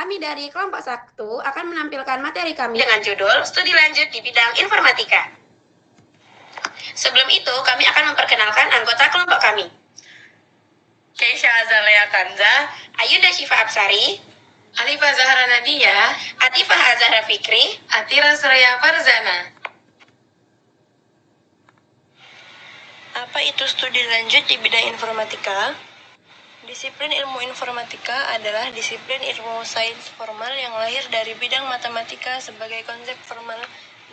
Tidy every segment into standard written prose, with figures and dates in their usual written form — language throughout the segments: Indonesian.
Kami dari kelompok 1 akan menampilkan materi kami dengan judul Studi Lanjut di Bidang Informatika. Sebelum itu, kami akan memperkenalkan anggota kelompok kami. Keisha Azalea Kanza, Ayunda Syifa Absari, Alifah Zahra Nadia, Atifah Azahra Fikri, Atira Surya Farzana. Apa itu studi lanjut di bidang informatika? Disiplin ilmu informatika adalah disiplin ilmu sains formal yang lahir dari bidang matematika sebagai konsep formal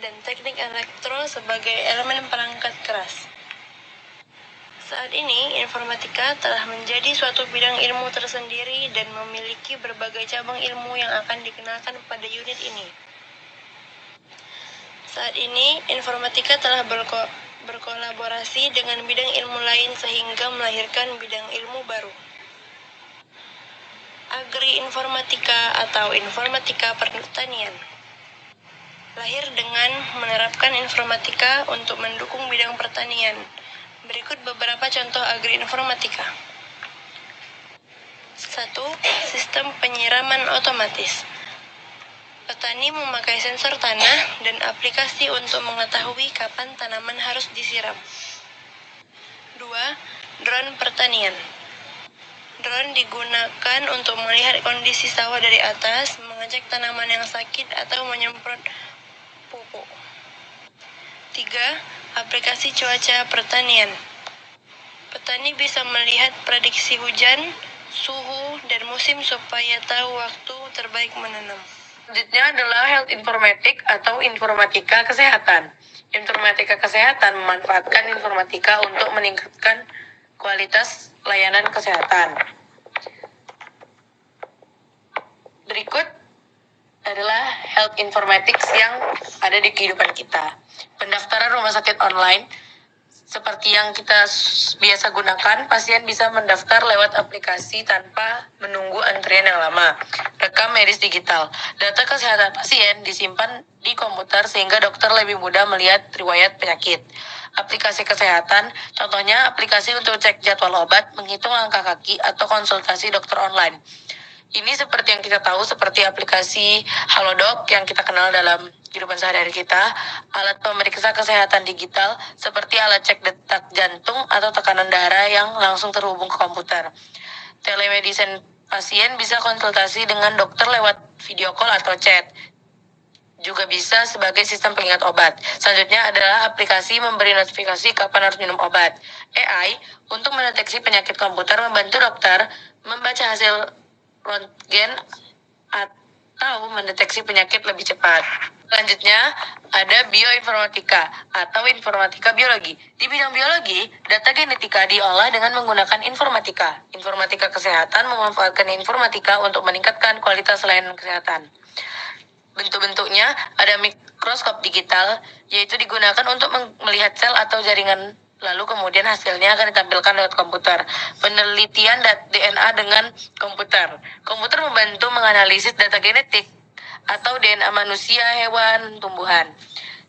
dan teknik elektro sebagai elemen perangkat keras. Saat ini, informatika telah menjadi suatu bidang ilmu tersendiri dan memiliki berbagai cabang ilmu yang akan dikenalkan pada unit ini. Saat ini, informatika telah berkolaborasi dengan bidang ilmu lain sehingga melahirkan bidang ilmu baru. Agri-informatika atau informatika pertanian lahir dengan menerapkan informatika untuk mendukung bidang pertanian. Berikut beberapa contoh agri-informatika. 1. Sistem penyiraman otomatis. Petani memakai sensor tanah dan aplikasi untuk mengetahui kapan tanaman harus disiram. 2. Drone pertanian. Drone digunakan untuk melihat kondisi sawah dari atas, mengecek tanaman yang sakit atau menyemprot pupuk. 3. Aplikasi cuaca pertanian. Petani bisa melihat prediksi hujan, suhu, dan musim supaya tahu waktu terbaik menanam. Selanjutnya adalah health informatik atau informatika kesehatan. Informatika kesehatan memanfaatkan informatika untuk meningkatkan kualitas layanan kesehatan. Berikut adalah health informatics yang ada di kehidupan kita. Pendaftaran rumah sakit online, seperti yang kita biasa gunakan, pasien bisa mendaftar lewat aplikasi tanpa menunggu antrian yang lama. Rekam medis digital. Data kesehatan pasien disimpan di komputer sehingga dokter lebih mudah melihat riwayat penyakit. Aplikasi kesehatan, contohnya aplikasi untuk cek jadwal obat, menghitung angka kaki, atau konsultasi dokter online. Ini seperti yang kita tahu, seperti aplikasi Halodoc yang kita kenal dalam kehidupan sehari-hari kita, alat pemeriksa kesehatan digital seperti alat cek detak jantung atau tekanan darah yang langsung terhubung ke komputer. Telemedicine, pasien bisa konsultasi dengan dokter lewat video call atau chat. Juga bisa sebagai sistem pengingat obat. Selanjutnya adalah aplikasi memberi notifikasi kapan harus minum obat. AI untuk mendeteksi penyakit komputer membantu dokter membaca hasil röntgen atau mendeteksi penyakit lebih cepat. Selanjutnya ada bioinformatika atau informatika biologi. Di bidang biologi, data genetika diolah dengan menggunakan informatika. Informatika kesehatan memanfaatkan informatika untuk meningkatkan kualitas layanan kesehatan. Bentuk-bentuknya ada mikroskop digital, yaitu digunakan untuk melihat sel atau jaringan, lalu kemudian hasilnya akan ditampilkan lewat komputer. Penelitian DNA dengan komputer. Komputer membantu menganalisis data genetik atau DNA manusia, hewan, tumbuhan.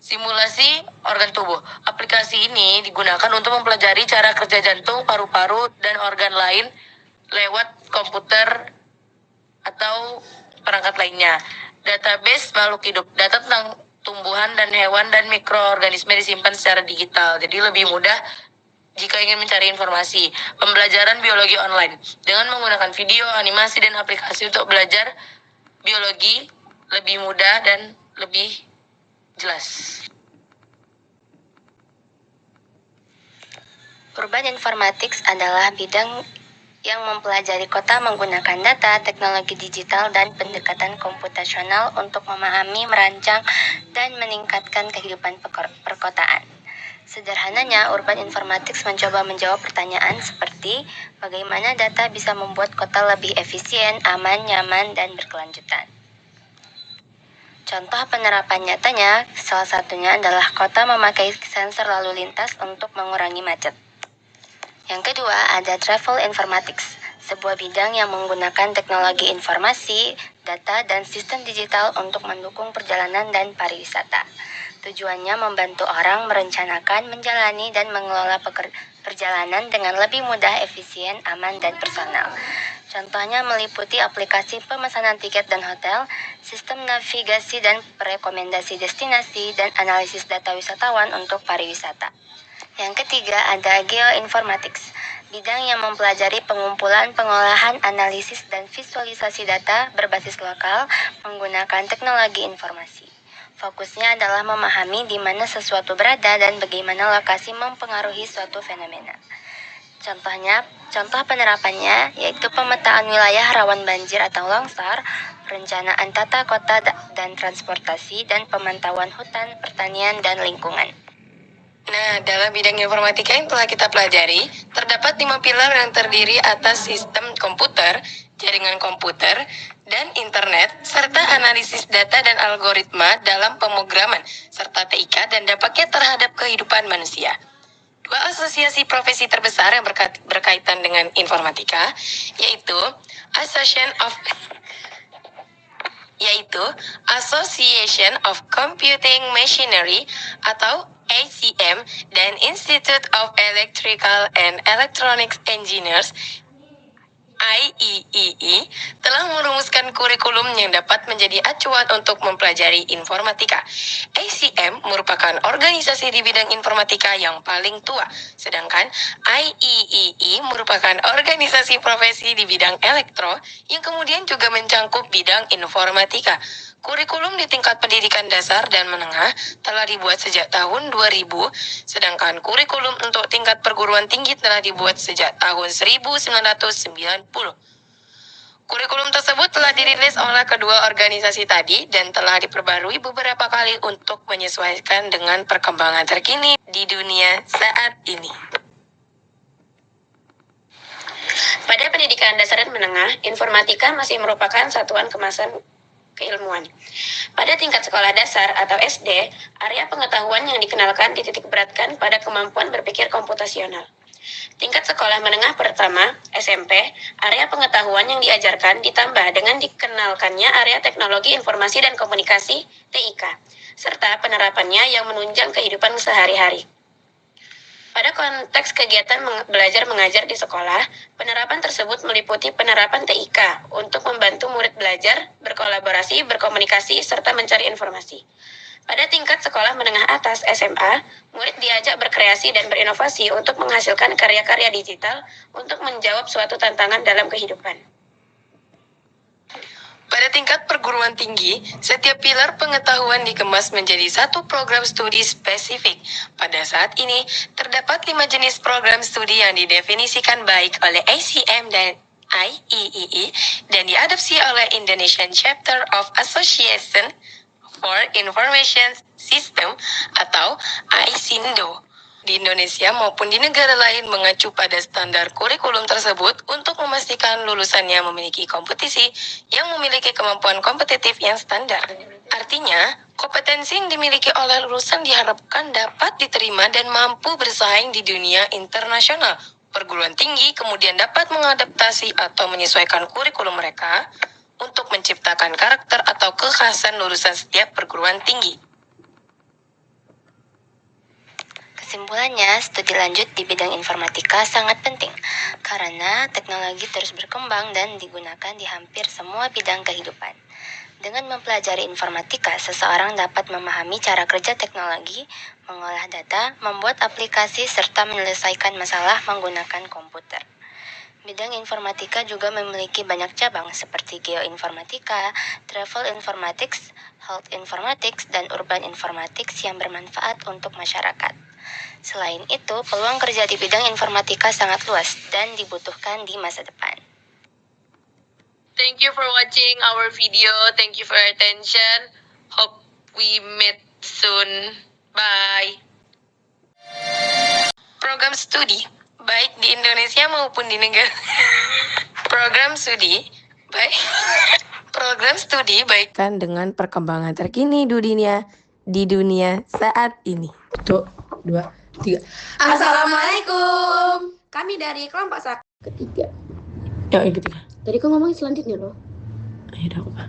Simulasi organ tubuh. Aplikasi ini digunakan untuk mempelajari cara kerja jantung, paru-paru, dan organ lain lewat komputer atau perangkat lainnya. Database makhluk hidup. Data tentang tumbuhan dan hewan dan mikroorganisme disimpan secara digital. Jadi lebih mudah jika ingin mencari informasi. Pembelajaran biologi online. Dengan menggunakan video, animasi, dan aplikasi untuk belajar biologi lebih mudah dan lebih jelas. Urban Informatics adalah bidang yang mempelajari kota menggunakan data, teknologi digital, dan pendekatan komputasional untuk memahami, merancang, dan meningkatkan kehidupan perkotaan. Sederhananya, Urban Informatics mencoba menjawab pertanyaan seperti bagaimana data bisa membuat kota lebih efisien, aman, nyaman, dan berkelanjutan. Contoh penerapan nyatanya, salah satunya adalah kota memakai sensor lalu lintas untuk mengurangi macet. Yang kedua, ada Travel Informatics, sebuah bidang yang menggunakan teknologi informasi, data, dan sistem digital untuk mendukung perjalanan dan pariwisata. Tujuannya membantu orang merencanakan, menjalani, dan mengelola perjalanan dengan lebih mudah, efisien, aman, dan personal. Contohnya meliputi aplikasi pemesanan tiket dan hotel, sistem navigasi dan rekomendasi destinasi, dan analisis data wisatawan untuk pariwisata. Yang ketiga ada geoinformatics, bidang yang mempelajari pengumpulan, pengolahan, analisis, dan visualisasi data berbasis lokal menggunakan teknologi informasi. Fokusnya adalah memahami di mana sesuatu berada dan bagaimana lokasi mempengaruhi suatu fenomena. Contoh penerapannya yaitu pemetaan wilayah rawan banjir atau longsor, perencanaan tata kota dan transportasi, dan pemantauan hutan, pertanian, dan lingkungan. Nah, dalam bidang informatika yang telah kita pelajari, terdapat 5 pilar yang terdiri atas sistem komputer, jaringan komputer, dan internet, serta analisis data dan algoritma dalam pemrograman, serta TIK dan dampaknya terhadap kehidupan manusia. 2 asosiasi profesi terbesar yang berkaitan dengan informatika, yaitu Association of Computing Machinery atau ACM dan Institute of Electrical and Electronics Engineers IEEE telah merumuskan kurikulum yang dapat menjadi acuan untuk mempelajari informatika. ACM merupakan organisasi di bidang informatika yang paling tua, sedangkan IEEE merupakan organisasi profesi di bidang elektro yang kemudian juga mencangkup bidang informatika. Kurikulum di tingkat pendidikan dasar dan menengah telah dibuat sejak tahun 2000, sedangkan kurikulum untuk tingkat perguruan tinggi telah dibuat sejak tahun 1990. Kurikulum tersebut telah dirilis oleh kedua organisasi tadi dan telah diperbarui beberapa kali untuk menyesuaikan dengan perkembangan terkini di dunia saat ini. Pada pendidikan dasar dan menengah, informatika masih merupakan satuan kemasan keilmuan. Pada tingkat sekolah dasar atau SD, area pengetahuan yang dikenalkan dititik beratkan pada kemampuan berpikir komputasional. Tingkat sekolah menengah pertama, SMP, area pengetahuan yang diajarkan ditambah dengan dikenalkannya area teknologi informasi dan komunikasi TIK, serta penerapannya yang menunjang kehidupan sehari-hari. Pada konteks kegiatan belajar mengajar di sekolah, penerapan tersebut meliputi penerapan TIK untuk membantu murid belajar, berkolaborasi, berkomunikasi, serta mencari informasi. Pada tingkat sekolah menengah atas SMA, murid diajak berkreasi dan berinovasi untuk menghasilkan karya-karya digital untuk menjawab suatu tantangan dalam kehidupan. Pada tingkat perguruan tinggi, setiap pilar pengetahuan dikemas menjadi satu program studi spesifik. Pada saat ini, terdapat 5 jenis program studi yang didefinisikan baik oleh ACM dan IEEE dan diadopsi oleh Indonesian Chapter of Association for Information System atau ISINDO. Di Indonesia maupun di negara lain mengacu pada standar kurikulum tersebut untuk memastikan lulusannya memiliki kompetisi yang memiliki kemampuan kompetitif yang standar. Artinya, kompetensi yang dimiliki oleh lulusan diharapkan dapat diterima dan mampu bersaing di dunia internasional. Perguruan tinggi kemudian dapat mengadaptasi atau menyesuaikan kurikulum mereka untuk menciptakan karakter atau kekhasan lulusan setiap perguruan tinggi. Kesimpulannya, studi lanjut di bidang informatika sangat penting karena teknologi terus berkembang dan digunakan di hampir semua bidang kehidupan. Dengan mempelajari informatika, seseorang dapat memahami cara kerja teknologi, mengolah data, membuat aplikasi, serta menyelesaikan masalah menggunakan komputer. Bidang informatika juga memiliki banyak cabang seperti geoinformatika, travel informatics, health informatics, dan urban informatics yang bermanfaat untuk masyarakat. Selain itu, peluang kerja di bidang informatika sangat luas dan dibutuhkan di masa depan. Thank you for watching our video. Thank you for your attention. Hope we meet soon. Bye. Program studi baik di Indonesia maupun di negara. Program studi baik kan dengan perkembangan terkini di dunia saat ini. 1, 2, 3. Assalamualaikum. Kami dari kelompok Ketiga. Yang ketiga. Tadi kau ngomongin selanjutnya loh. Ayo dah apa?